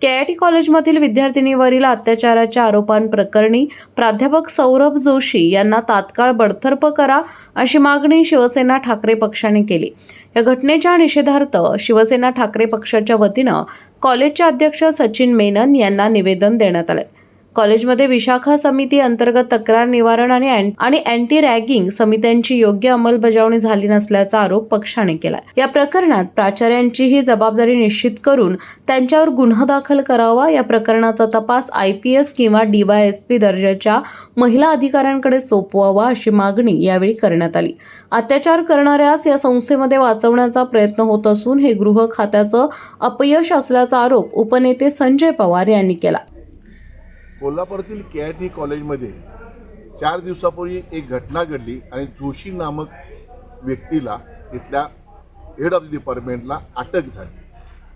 KIT कॉलेजमधील विद्यार्थिनीवरील अत्याचाराच्या आरोपांप्रकरणी प्राध्यापक सौरभ जोशी यांना तात्काळ बडतर्फ करा अशी मागणी शिवसेना ठाकरे पक्षाने केली। या घटनेच्या निषेधार्थ शिवसेना ठाकरे पक्षाच्या वतीनं कॉलेजचे अध्यक्ष सचिन मेनन यांना निवेदन देण्यात आले। कॉलेजमध्ये विशाखा समिती अंतर्गत तक्रार निवारण आणि अँटी रॅगिंग समित्यांची योग्य अंमलबजावणी झाली नसल्याचा आरोप पक्षाने केला। या प्रकरणात प्राचार्यांची ही जबाबदारी निश्चित करून त्यांच्यावर गुन्हा दाखल करावा। या प्रकरणाचा तपास IPS किंवा DYSP दर्जाच्या महिला अधिकाऱ्यांकडे सोपवावा अशी मागणी यावेळी करण्यात आली। अत्याचार करणाऱ्यास या संस्थेमध्ये वाचवण्याचा प्रयत्न होत असून हे गृह खात्याचं अपयश असल्याचा आरोप उपनेते संजय पवार यांनी केला। कोल्हापुरातील केआयटी कॉलेजमध्ये 4 दिवसापूर्वी एक घटना घडली आणि जोशी नामक व्यक्तीला इथल्या हेड ऑफ द डिपार्टमेंटला अटक झाली।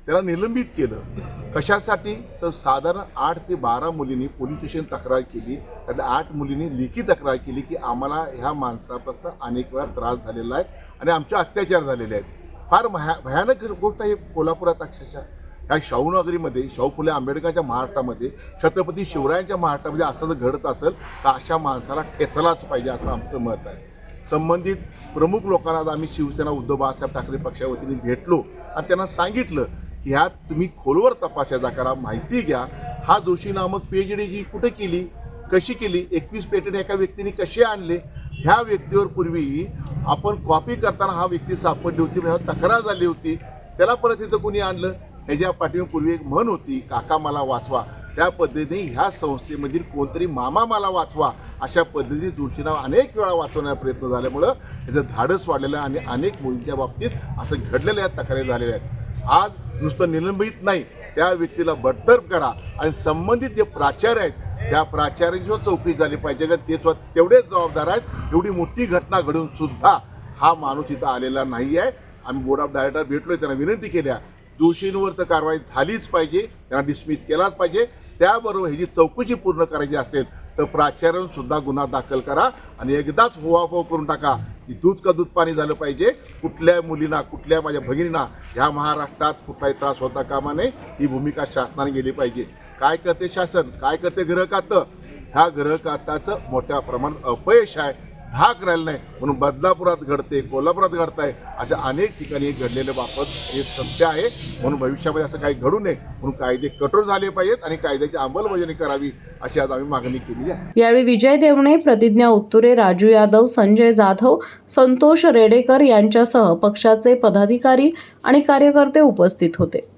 त्याला निलंबित केलं। कशासाठी? तर साधारण 8 ते 12 मुलींनी पोलीस स्टेशन तक्रार केली। त्यातल्या 8 मुलींनी लेखी तक्रार केली की आम्हाला ह्या माणसापासून अनेक वेळा त्रास झालेला आहे आणि आमचे अत्याचार झालेले आहेत। फार भयानक गोष्ट आहे कोल्हापुरात। अक्षरशः ह्या शाहूनगरीमध्ये, शाहू फुले आंबेडकरांच्या महाराष्ट्रामध्ये, छत्रपती शिवरायांच्या महाराष्ट्रामध्ये असं जर घडत असेल तर अशा माणसाला ठेचलाच पाहिजे असं आमचं मत आहे। संबंधित प्रमुख लोकांना आम्ही शिवसेना उद्धव बाळासाहेब ठाकरे पक्षाच्या वतीने भेटलो आणि त्यांना सांगितलं की ह्यात तुम्ही खोलवर तपासायचा करा, माहिती घ्या। हा जोशी नामक PhD जी कुठे केली, कशी केली, 21 पेटंट एका व्यक्तीने कसे आणले, ह्या व्यक्तीवर पूर्वी आपण कॉपी करताना हा व्यक्ती सापडली होती, म्हणजे तक्रार झाली होती, त्याला परत इथं कोणी आणलं? ह्याच्या पाठीपूर्वी एक म्हण होती, काका मला वाचवा। त्या पद्धतीने ह्या संस्थेमधील कोणतरी मामा मला वाचवा अशा पद्धतीने जोशींना अनेक वेळा वाचवण्याचा प्रयत्न झाल्यामुळं त्याचं धाडस वाढलेलं आहे आणि अनेक मुलींच्या बाबतीत असं घडलेल्या तक्रारी झालेल्या आहेत। आज नुसतं निलंबित नाही, त्या व्यक्तीला बडतर्फ करा आणि संबंधित जे प्राचार्य आहेत त्या प्राचार्यांची चौकशी झाली पाहिजे का ते स्वतः तेवढेच जबाबदार आहेत। एवढी मोठी घटना घडून सुद्धा हा माणूस इथं आलेला नाही आहे। आम्ही बोर्ड ऑफ डायरेक्टर भेटलोय, त्यांना विनंती केल्या दोषींवर तर कारवाई झालीच पाहिजे, त्यांना डिसमिस केलाच पाहिजे। त्याबरोबर ह्याची चौकशी पूर्ण करायची असेल तर प्राचार्यांसुद्धा गुन्हा दाखल करा आणि एकदाच होवाफो करून टाका की दूध का दूध पाणी झालं पाहिजे। कुठल्या मुलींना, कुठल्या माझ्या भगिनींना ह्या महाराष्ट्रात कुठलाही त्रास होता कामा नये, ही भूमिका शासनाने गेली पाहिजे। काय करते शासन, काय करते गृह खातं? ह्या गृह खात्याचं मोठ्या प्रमाणात अपयश आहे, धाक राहिलं नाही, म्हणून बदलापुरात घडते, कोल्हापुरात घडत आहे, अशा अनेक ठिकाणी घडलेल्या बाबत हे सत्य आहे। म्हणून भविष्यामध्ये असं काही घडू नये म्हणून कायदे कठोर झाले पाहिजेत आणि कायद्याची अंमलबजावणी करावी अशी आज आम्ही मागणी केली आहे। यावेळी विजय देवणे, प्रतिज्ञा उत्तुरे, राजू यादव, संजय जाधव, संतोष रेडेकर यांच्यासह पक्षाचे पदाधिकारी आणि कार्यकर्ते उपस्थित होते।